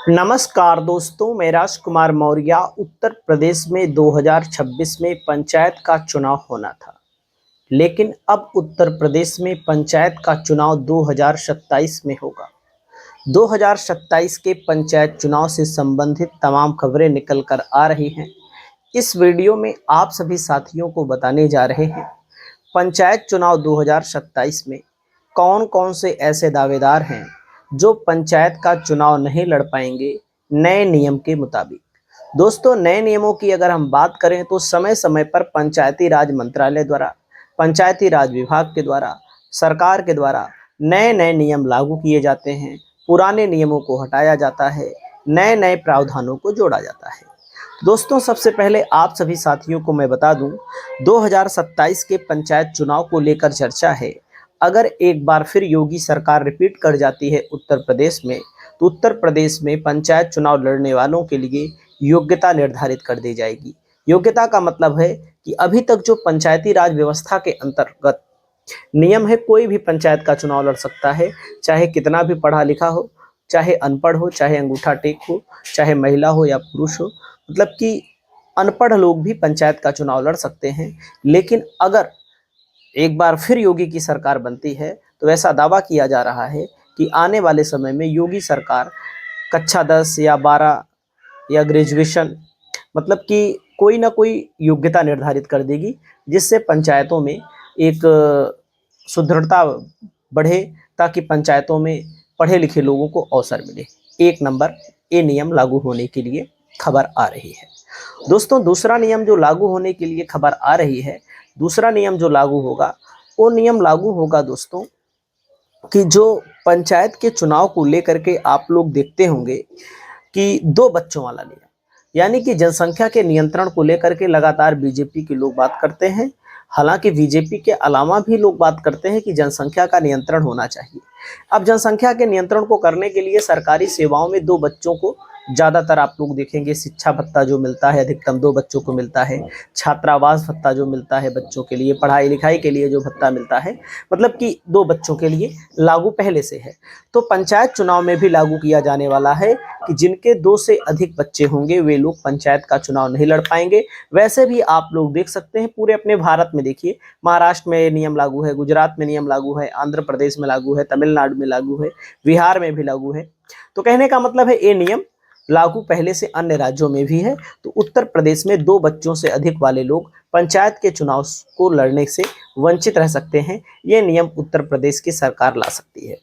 नमस्कार दोस्तों, मैं राजकुमार मौर्य। उत्तर प्रदेश में 2026 में पंचायत का चुनाव होना था, लेकिन अब उत्तर प्रदेश में पंचायत का चुनाव 2027 में होगा। 2027 के पंचायत चुनाव से संबंधित तमाम खबरें निकल कर आ रही हैं। इस वीडियो में आप सभी साथियों को बताने जा रहे हैं पंचायत चुनाव 2027 में कौन कौन से ऐसे दावेदार हैं जो पंचायत का चुनाव नहीं लड़ पाएंगे नए नियम के मुताबिक। दोस्तों, नए नियमों की अगर हम बात करें तो समय समय पर पंचायती राज मंत्रालय द्वारा, पंचायती राज विभाग के द्वारा, सरकार के द्वारा नए नए नियम लागू किए जाते हैं। पुराने नियमों को हटाया जाता है, नए नए प्रावधानों को जोड़ा जाता है। दोस्तों, सबसे पहले आप सभी साथियों को मैं बता दूं, 2027 के पंचायत चुनाव को लेकर चर्चा है। अगर एक बार फिर योगी सरकार रिपीट कर जाती है उत्तर प्रदेश में, तो उत्तर प्रदेश में पंचायत चुनाव लड़ने वालों के लिए योग्यता निर्धारित कर दी जाएगी। योग्यता का मतलब है कि अभी तक जो पंचायती राज व्यवस्था के अंतर्गत नियम है, कोई भी पंचायत का चुनाव लड़ सकता है, चाहे कितना भी पढ़ा लिखा हो, चाहे अनपढ़ हो, चाहे अंगूठा टेक हो, चाहे महिला हो या पुरुष हो। मतलब कि अनपढ़ लोग भी पंचायत का चुनाव लड़ सकते हैं। लेकिन अगर एक बार फिर योगी की सरकार बनती है तो ऐसा दावा किया जा रहा है कि आने वाले समय में योगी सरकार कक्षा 10 या 12 या ग्रेजुएशन, मतलब कि कोई ना कोई योग्यता निर्धारित कर देगी, जिससे पंचायतों में एक सुदृढ़ता बढ़े, ताकि पंचायतों में पढ़े लिखे लोगों को अवसर मिले। एक नंबर ये नियम लागू होने के लिए खबर आ रही है। दोस्तों, दूसरा नियम जो लागू होने के लिए खबर आ रही है, दूसरा नियम जो लागू होगा, वो नियम लागू होगा दोस्तों कि जो पंचायत के चुनाव को लेकर के आप लोग देखते होंगे कि 2 बच्चों वाला नियम, यानी कि जनसंख्या के नियंत्रण को लेकर के लगातार बीजेपी के लोग बात करते हैं। हालांकि बीजेपी के अलावा भी लोग बात करते हैं कि जनसंख्या का नियंत्रण होना चाहिए। अब जनसंख्या के नियंत्रण को करने के लिए सरकारी सेवाओं में 2 बच्चों को ज़्यादातर आप लोग देखेंगे शिक्षा भत्ता जो मिलता है, अधिकतम 2 बच्चों को मिलता है। छात्रावास भत्ता जो मिलता है बच्चों के लिए, पढ़ाई लिखाई के लिए जो भत्ता मिलता है, मतलब कि 2 बच्चों के लिए लागू पहले से है। तो पंचायत चुनाव में भी लागू किया जाने वाला है कि जिनके 2 से अधिक बच्चे होंगे वे लोग पंचायत का चुनाव नहीं लड़ पाएंगे। वैसे भी आप लोग देख सकते हैं पूरे अपने भारत में, देखिए महाराष्ट्र में नियम लागू है, गुजरात में नियम लागू है, आंध्र प्रदेश में लागू है, तमिलनाडु में लागू है, बिहार में भी लागू है। तो कहने का मतलब है ये नियम लागू पहले से अन्य राज्यों में भी है। तो उत्तर प्रदेश में 2 बच्चों से अधिक वाले लोग पंचायत के चुनाव को लड़ने से वंचित रह सकते हैं। ये नियम उत्तर प्रदेश की सरकार ला सकती है।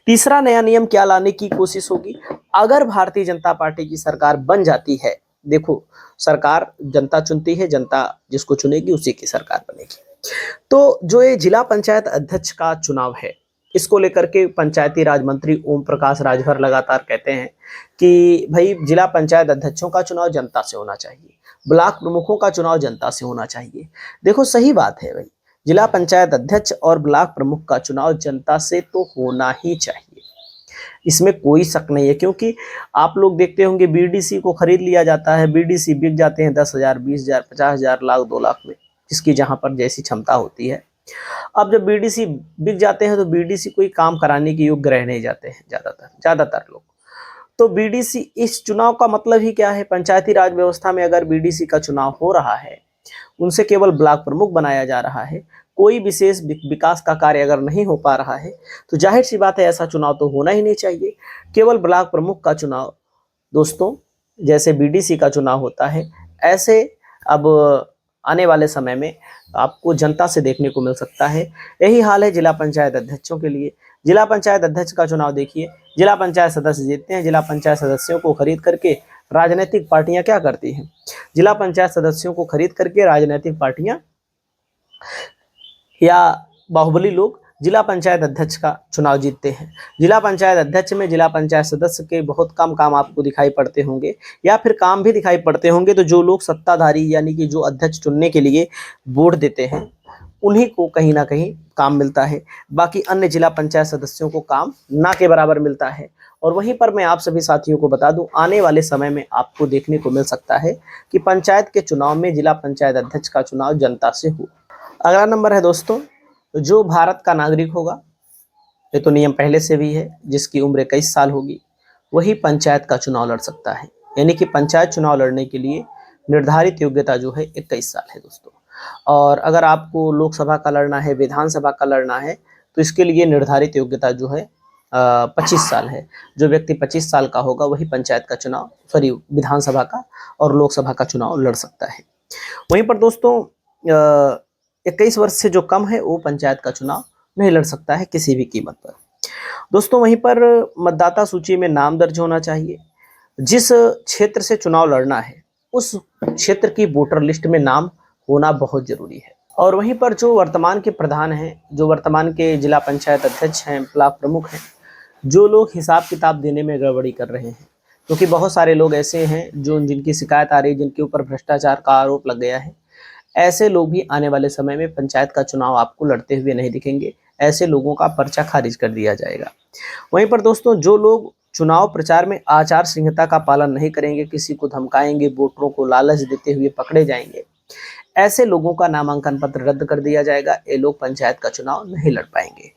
तीसरा नया नियम क्या लाने की कोशिश होगी? अगर भारतीय जनता पार्टी की सरकार बन जाती है, देखो सरकार जनता चुनती है, जनता जिसको चुनेगी उसी की सरकार बनेगी। तो जो ये जिला पंचायत अध्यक्ष का चुनाव है, इसको लेकर के पंचायती राज मंत्री ओम प्रकाश राजभर लगातार कहते हैं कि भाई जिला पंचायत अध्यक्षों का चुनाव जनता से होना चाहिए, ब्लॉक प्रमुखों का चुनाव जनता से होना चाहिए। देखो सही बात है भाई, जिला पंचायत अध्यक्ष और ब्लॉक प्रमुख का चुनाव जनता से तो होना ही चाहिए, इसमें कोई शक नहीं है। क्योंकि आप लोग देखते होंगे बीडीसी को खरीद लिया जाता है, बीडीसी बिक जाते हैं 10,000, 20,000, 50,000, लाख, 2 लाख में, जिसकी जहां पर जैसी क्षमता होती है। अब जब बीडीसी बिक जाते हैं तो बीडीसी कोई काम कराने के योग्य रह नहीं जाते हैं ज्यादातर लोग। तो बीडीसी, इस चुनाव का मतलब ही क्या है? पंचायती राज व्यवस्था में अगर बीडीसी का चुनाव हो रहा है, उनसे केवल ब्लॉक प्रमुख बनाया जा रहा है, कोई विशेष विकास का कार्य अगर नहीं हो पा रहा है, तो जाहिर सी बात है ऐसा चुनाव तो होना ही नहीं चाहिए। केवल ब्लॉक प्रमुख का चुनाव दोस्तों, जैसे बीडीसी का चुनाव होता है, ऐसे अब आने वाले समय में आपको जनता से देखने को मिल सकता है। यही हाल है जिला पंचायत अध्यक्षों के लिए। जिला पंचायत अध्यक्ष का चुनाव देखिए, जिला पंचायत सदस्य जीतते हैं। जिला पंचायत सदस्यों को खरीद करके राजनीतिक पार्टियां क्या करती हैं? जिला पंचायत सदस्यों को खरीद करके राजनीतिक पार्टियां या बाहुबली लोग जिला पंचायत अध्यक्ष का चुनाव जीतते हैं। जिला पंचायत अध्यक्ष में जिला पंचायत सदस्य के बहुत कम काम आपको दिखाई पड़ते होंगे, या फिर काम भी दिखाई पड़ते होंगे तो जो लोग सत्ताधारी यानी कि जो अध्यक्ष चुनने के लिए वोट देते हैं, उन्हीं को कहीं ना कहीं काम मिलता है। बाकी अन्य जिला पंचायत सदस्यों को काम ना के बराबर मिलता है। और वहीं पर मैं आप सभी साथियों को बता दूं, आने वाले समय में आपको देखने को मिल सकता है कि पंचायत के चुनाव में जिला पंचायत अध्यक्ष का चुनाव जनता से हो। अगला नंबर है दोस्तों, जो भारत का नागरिक होगा, ये तो नियम पहले से भी है, जिसकी उम्र 21 साल होगी, वही पंचायत का चुनाव लड़ सकता है। यानी कि पंचायत चुनाव लड़ने के लिए निर्धारित योग्यता जो है 21 साल है दोस्तों। और अगर आपको लोकसभा का लड़ना है, विधानसभा का लड़ना है, तो इसके लिए निर्धारित योग्यता जो है 25 साल है। जो व्यक्ति 25 साल का होगा वही पंचायत का चुनाव, विधानसभा का और लोकसभा का चुनाव लड़ सकता है। वहीं पर दोस्तों 21 वर्ष से जो कम है वो पंचायत का चुनाव नहीं लड़ सकता है किसी भी कीमत पर। दोस्तों वहीं पर मतदाता सूची में नाम दर्ज होना चाहिए। जिस क्षेत्र से चुनाव लड़ना है उस क्षेत्र की वोटर लिस्ट में नाम होना बहुत जरूरी है। और वहीं पर जो वर्तमान के प्रधान हैं, जो वर्तमान के जिला पंचायत अध्यक्ष हैं, ब्लॉक प्रमुख हैं, जो लोग हिसाब किताब देने में गड़बड़ी कर रहे हैं, क्योंकि बहुत सारे लोग ऐसे हैं जो जिनकी शिकायत आ रही है, जिनके ऊपर भ्रष्टाचार का आरोप लग गया है, ऐसे लोग भी आने वाले समय में पंचायत का चुनाव आपको लड़ते हुए नहीं दिखेंगे। ऐसे लोगों का पर्चा खारिज कर दिया जाएगा। वहीं पर दोस्तों जो लोग चुनाव प्रचार में आचार संहिता का पालन नहीं करेंगे, किसी को धमकाएंगे, वोटरों को लालच देते हुए पकड़े जाएंगे, ऐसे लोगों का नामांकन पत्र रद्द कर दिया जाएगा। ये लोग पंचायत का चुनाव नहीं लड़ पाएंगे।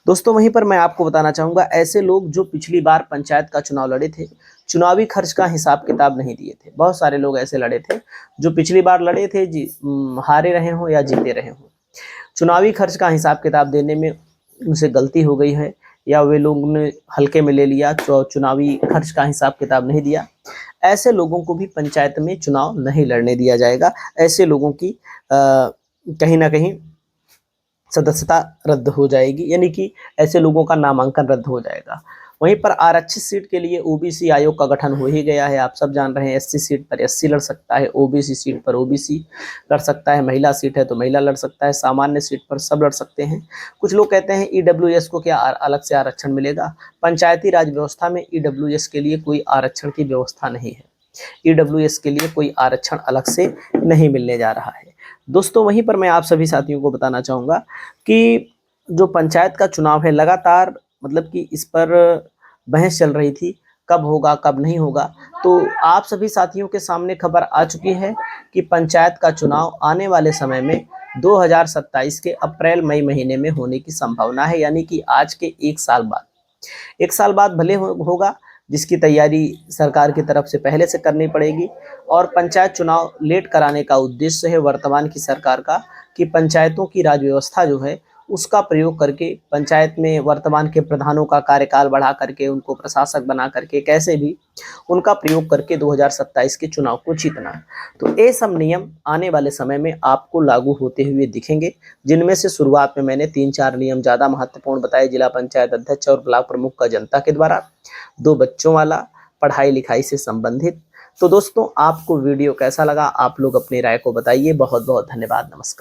दोस्तों वहीं पर मैं आपको बताना चाहूँगा, ऐसे लोग जो पिछली बार पंचायत का चुनाव लड़े थे, चुनावी खर्च का हिसाब किताब नहीं दिए थे। बहुत सारे लोग ऐसे लड़े थे जो पिछली बार लड़े थे, हारे रहे हों या जीते रहे हों, चुनावी खर्च का हिसाब किताब देने में उनसे गलती हो गई है, या वे लोगों ने हल्के में ले लिया, चुनावी खर्च का हिसाब किताब नहीं दिया। ऐसे लोगों को भी पंचायत में चुनाव नहीं लड़ने दिया जाएगा। ऐसे लोगों की कहीं ना कहीं सदस्यता रद्द हो जाएगी, यानी कि ऐसे लोगों का नामांकन रद्द हो जाएगा। वहीं पर आरक्षित सीट के लिए ओबीसी आयोग का गठन हो ही गया है। आप सब जान रहे हैं, एससी सीट पर एससी लड़ सकता है, ओबीसी सीट पर ओबीसी लड़ सकता है, महिला सीट है तो महिला लड़ सकता है, सामान्य सीट पर सब लड़ सकते हैं। कुछ लोग कहते हैं ईडब्ल्यूएस को क्या अलग से आरक्षण मिलेगा? पंचायती राज व्यवस्था में ईडब्ल्यूएस के लिए कोई आरक्षण की व्यवस्था नहीं है। ईडब्ल्यूएस के लिए कोई आरक्षण अलग से नहीं मिलने जा रहा है दोस्तों। वहीं पर मैं आप सभी साथियों को बताना चाहूँगा कि जो पंचायत का चुनाव है, लगातार मतलब कि इस पर बहस चल रही थी, कब होगा कब नहीं होगा। तो आप सभी साथियों के सामने खबर आ चुकी है कि पंचायत का चुनाव आने वाले समय में 2027 के अप्रैल मई महीने में होने की संभावना है। यानी कि आज के 1 साल बाद भले होगा, जिसकी तैयारी सरकार की तरफ से पहले से करनी पड़ेगी। और पंचायत चुनाव लेट कराने का उद्देश्य है वर्तमान की सरकार का, कि पंचायतों की राज व्यवस्था जो है उसका प्रयोग करके पंचायत में वर्तमान के प्रधानों का कार्यकाल बढ़ा करके, उनको प्रशासक बना करके, कैसे भी उनका प्रयोग करके 2027 के चुनाव को जीतना। तो ये सब नियम आने वाले समय में आपको लागू होते हुए दिखेंगे, जिनमें से शुरुआत में मैंने 3-4 नियम ज़्यादा महत्वपूर्ण बताए। जिला पंचायत अध्यक्ष और ब्लॉक प्रमुख का जनता के द्वारा, 2 बच्चों वाला, पढ़ाई लिखाई से संबंधित। तो दोस्तों आपको वीडियो कैसा लगा, आप लोग अपनी राय को बताइए। बहुत बहुत धन्यवाद। नमस्कार।